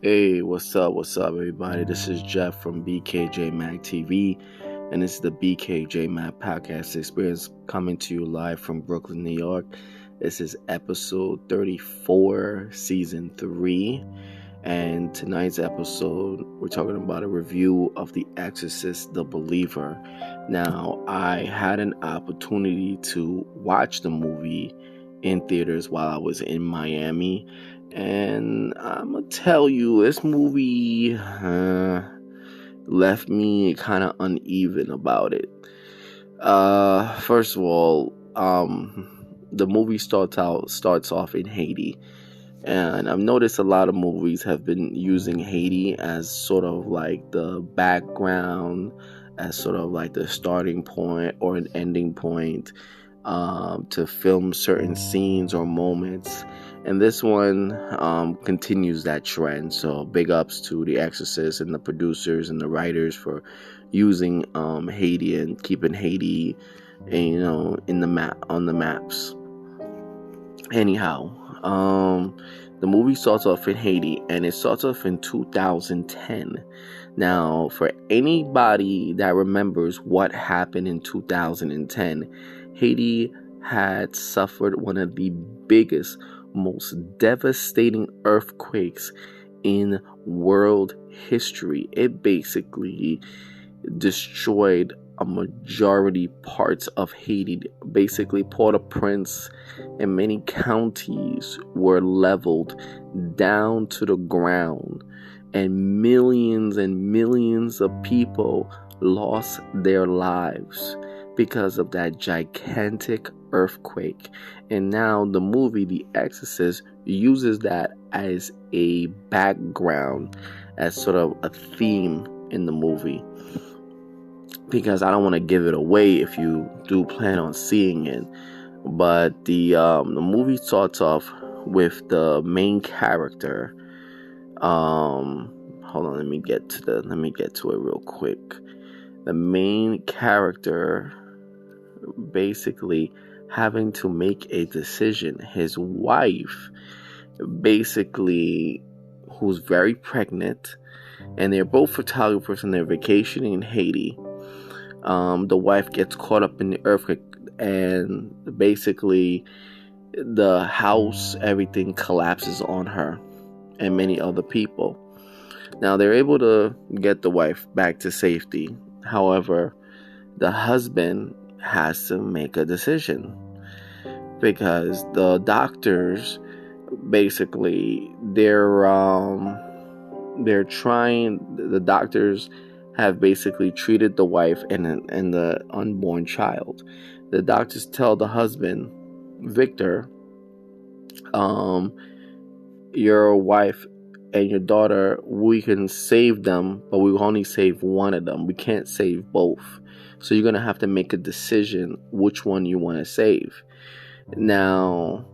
Hey, what's up, everybody? This is Jeff from BKJMAC TV, and this is the BKJMAC podcast experience coming to you live from Brooklyn, New York. This is episode 34, season 3, and tonight's episode, we're talking about a review of The Exorcist, The Believer. Now, I had an opportunity to watch the movie in theaters while I was in Miami, and I'm going to tell you, this movie left me kind of uneven about it. First of all, the movie starts off in Haiti. And I've noticed a lot of movies have been using Haiti as sort of like the background, as sort of like the starting point or an ending point to film certain scenes or moments. And this one continues that trend. So big ups to The Exorcist and the producers and the writers for using Haiti and keeping Haiti, in the map, on the maps. Anyhow, the movie starts off in Haiti, and it starts off in 2010. Now, for anybody that remembers what happened in 2010, Haiti had suffered one of the biggest, most devastating earthquakes in world history. It basically destroyed a majority parts of Haiti. Basically, Port-au-Prince and many counties were leveled down to the ground, and millions of people lost their lives because of that gigantic earthquake. And now the movie The Exorcist uses that as a background, as sort of a theme in the movie, because I don't want to give it away if you do plan on seeing it. But the movie starts off with the main character. Hold on, let me get to it real quick. The main character basically having to make a decision. His wife, basically, who's very pregnant, and they're both photographers and they're vacationing in Haiti. The wife gets caught up in the earthquake, and basically the house, everything collapses on her and many other people. Now, they're able to get the wife back to safety. However, the husband has to make a decision, because the doctors, basically, the doctors have basically treated the wife and the unborn child. The doctors tell the husband, Victor, your wife and your daughter, we can save them, but we will only save one of them. We can't save both. So you're going to have to make a decision which one you want to save. Now,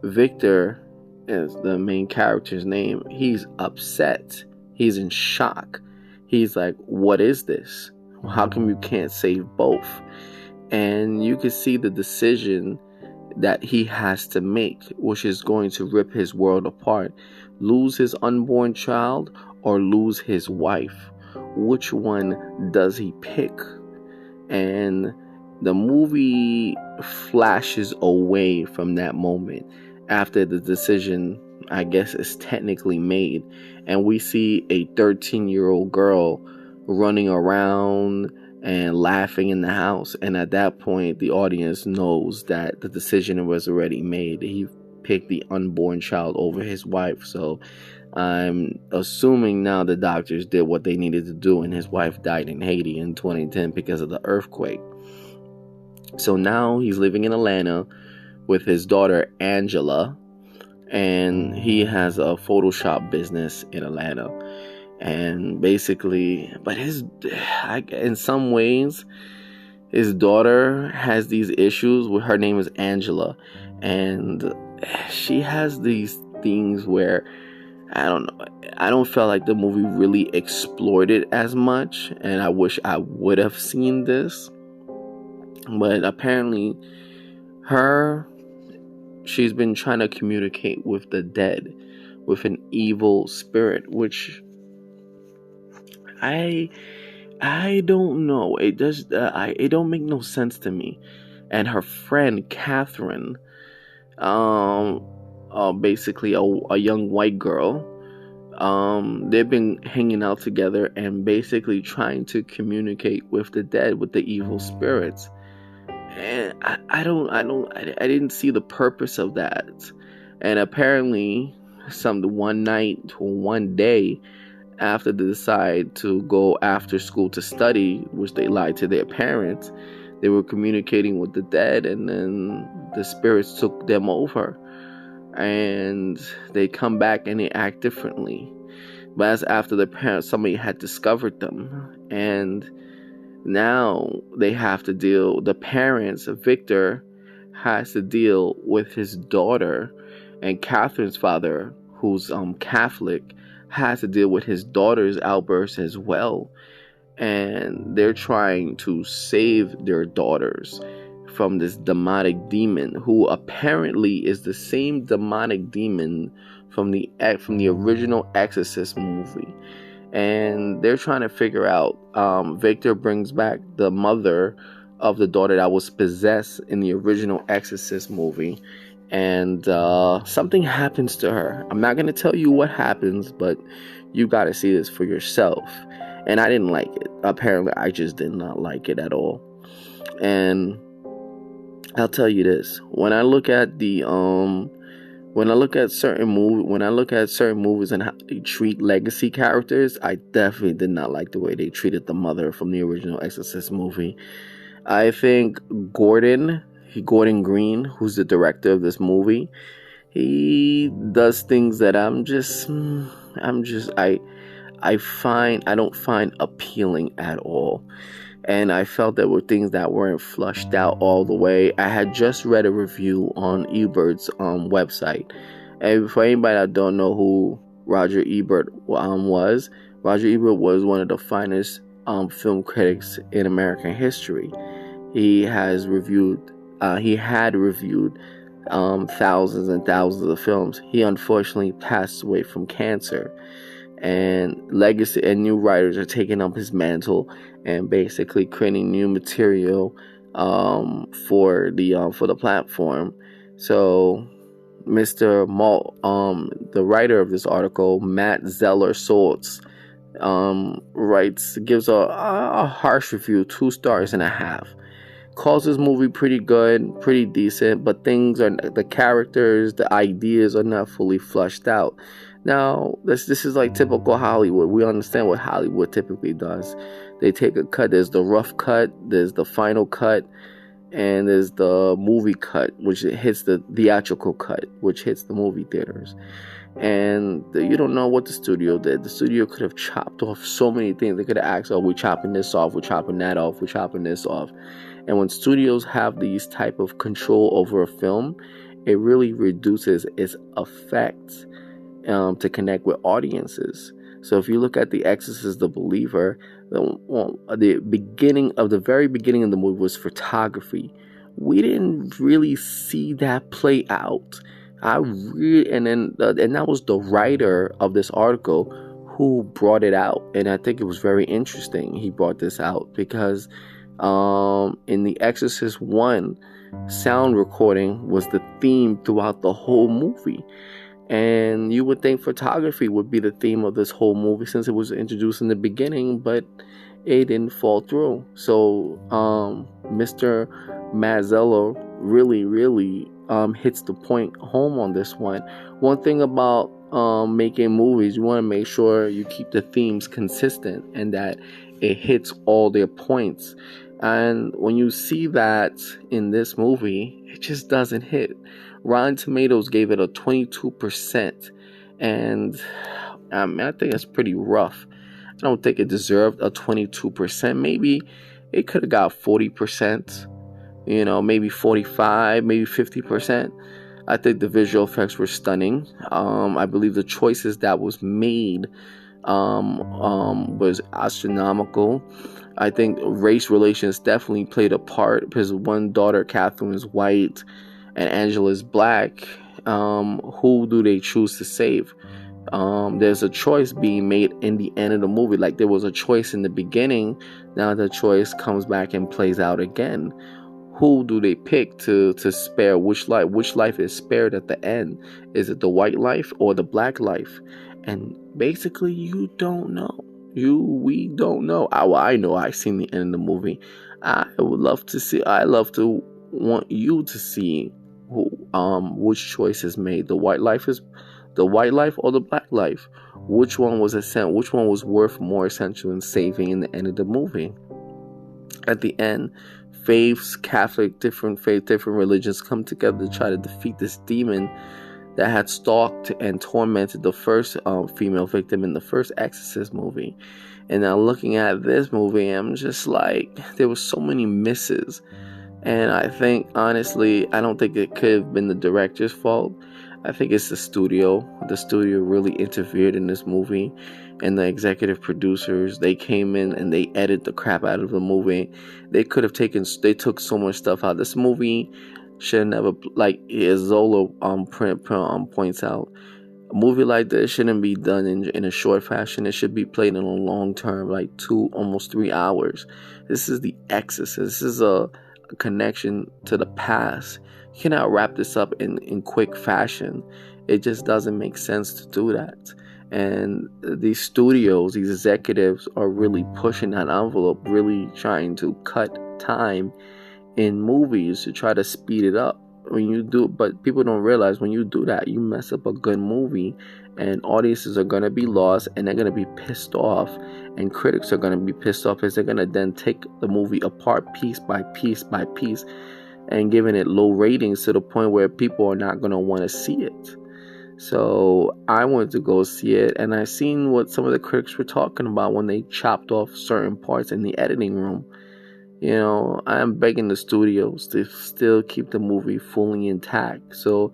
Victor is the main character's name. He's upset. He's in shock. He's like, what is this? How come you can't save both? And you can see the decision that he has to make, which is going to rip his world apart. Lose his unborn child or lose his wife. Which one does he pick? And the movie flashes away from that moment after the decision, I guess, is technically made. And we see a 13-year-old girl running around and laughing in the house. And at that point, the audience knows that the decision was already made. He picked the unborn child over his wife. So I'm assuming now the doctors did what they needed to do, and his wife died in Haiti in 2010 because of the earthquake. So now he's living in Atlanta with his daughter Angela, and he has a Photoshop business in Atlanta. And basically, but in some ways, his daughter has these issues with, her name is Angela, and she has these things where, I don't know, I don't feel like the movie really explored it as much, and I wish I would have seen this. But apparently her, she's been trying to communicate with the dead, with an evil spirit, which I don't know. It does. It don't make no sense to me. And her friend Catherine, um, basically a young white girl. They've been hanging out together and basically trying to communicate with the dead, with the evil spirits. And I didn't see the purpose of that. And apparently, one night or one day, after they decide to go after school to study, which they lied to their parents, they were communicating with the dead, and then the spirits took them over, and they come back and they act differently. But as after the parents, somebody had discovered them, and now they have to deal. The parents, Victor, has to deal with his daughter, and Catherine's father, who's Catholic, has to deal with his daughter's outbursts as well. And they're trying to save their daughters from this demonic demon, who apparently is the same demonic demon from the original Exorcist movie. And they're trying to figure out. Victor brings back the mother of the daughter that was possessed in the original Exorcist movie, and something happens to her. I'm not going to tell you what happens, but you got to see this for yourself. And I didn't like it. Apparently, I just did not like it at all. And I'll tell you this: when I look at certain movies and how they treat legacy characters, I definitely did not like the way they treated the mother from the original Exorcist movie. I think Gordon Green, who's the director of this movie, he does things that I don't find appealing at all. And I felt there were things that weren't flushed out all the way. I had just read a review on Ebert's website. And for anybody that don't know who Roger Ebert was, Roger Ebert was one of the finest film critics in American history. He had reviewed thousands and thousands of films. He unfortunately passed away from cancer. And legacy and new writers are taking up his mantle and basically creating new material for the platform. So Mr. Malt, the writer of this article, Matt Zeller Swords, gives a harsh review, 2.5 stars. Calls this movie pretty good, pretty decent, but the characters, the ideas are not fully flushed out. Now, this is like typical Hollywood. We understand what Hollywood typically does. They take a cut. There's the rough cut, there's the final cut, and there's the movie cut, which hits the theatrical cut, which hits the movie theaters. And you don't know what the studio did. The studio could have chopped off so many things. They could have asked, we're chopping this off, we're chopping that off, we're chopping this off. And when studios have these type of control over a film, it really reduces its effect to connect with audiences. So if you look at The Exorcist, The Believer, the very beginning of the movie was photography. We didn't really see that play out. And that was the writer of this article who brought it out, and I think it was very interesting. He brought this out because in The Exorcist 1, sound recording was the theme throughout the whole movie. And you would think photography would be the theme of this whole movie since it was introduced in the beginning, but it didn't fall through. So Mr. Mazzello really hits the point home on this one. One thing about making movies, you want to make sure you keep the themes consistent and that it hits all their points. And when you see that in this movie, it just doesn't hit. Rotten Tomatoes gave it a 22%, and I think that's pretty rough. I don't think it deserved a 22%. Maybe it could have got 40%, maybe 45%, maybe 50%. I think the visual effects were stunning. I believe the choices that was made was astronomical. I think race relations definitely played a part because one daughter, Catherine, is white and Angela is black. Who do they choose to save? There's a choice being made in the end of the movie. Like there was a choice in the beginning, now the choice comes back and plays out again. Who do they pick to spare? Which life is spared at the end? Is it the white life or the black life? And basically, you don't know. We don't know. I know. I seen the end of the movie. I would love to see. I love to want you to see which choice is made. The white life or the black life. Which one was which one was worth more essential in saving in the end of the movie? At the end, different religions come together to try to defeat this demon that had stalked and tormented the first female victim in the first Exorcist movie. And now looking at this movie, I'm just like, there were so many misses. And I think, honestly, I don't think it could have been the director's fault. I think it's the studio. The studio really interfered in this movie. And the executive producers, they came in and they edited the crap out of the movie. They took so much stuff out. This movie should never, like Zola points out, a movie like this shouldn't be done in a short fashion. It should be played in a long term, like almost 3 hours. This is the Exorcist. This is a connection to the past. You cannot wrap this up in quick fashion. It just doesn't make sense to do that. And these studios, these executives are really pushing that envelope, really trying to cut time in movies to try to speed it up. But people don't realize when you do that, you mess up a good movie, and audiences are going to be lost, and they're going to be pissed off, and critics are going to be pissed off because they're going to then take the movie apart piece by piece by piece and giving it low ratings to the point where people are not going to want to see it. So I wanted to go see it, and I seen what some of the critics were talking about when they chopped off certain parts in the editing room. I'm begging the studios to still keep the movie fully intact, so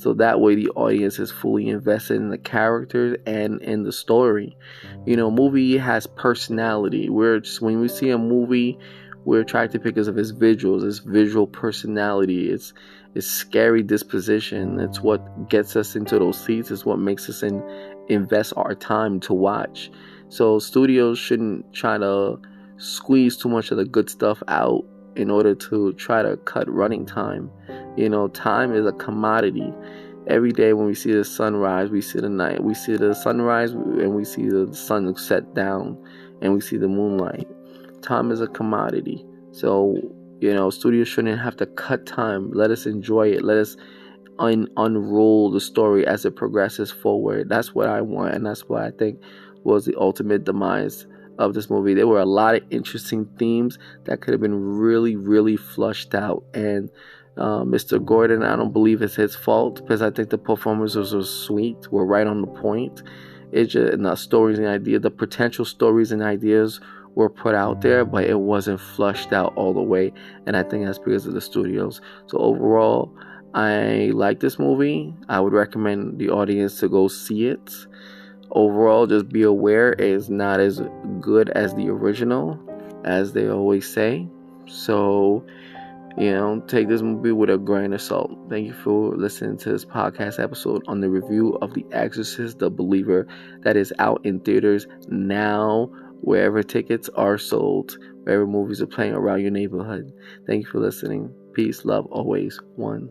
that way the audience is fully invested in the characters and in the story. Movie has personality. When we see a movie, we're attracted because of its visuals, its visual personality, its scary disposition. It's what gets us into those seats. It's what makes us invest our time to watch. So studios shouldn't try to squeeze too much of the good stuff out in order to try to cut running time. Time is a commodity. Every day when we see the sunrise, we see the sunrise, and we see the sun set down, and we see the moonlight. Time is a commodity. So, studios shouldn't have to cut time. Let us enjoy it. Let us unroll the story as it progresses forward. That's what I want, and that's what I think was the ultimate demise of this movie. There were a lot of interesting themes that could have been really, really flushed out. And Mr. Gordon, I don't believe it's his fault, because I think the performances were sweet, were right on the point. It's just, and the stories and ideas, the potential stories and ideas were put out there, but it wasn't flushed out all the way. And I think that's because of the studios. So overall, I like this movie. I would recommend the audience to go see it. Overall, just be aware it's not as good as the original, as they always say. So, take this movie with a grain of salt. Thank you for listening to this podcast episode on the review of The Exorcist, The Believer, that is out in theaters now, wherever tickets are sold, wherever movies are playing around your neighborhood. Thank you for listening. Peace, love, always. One.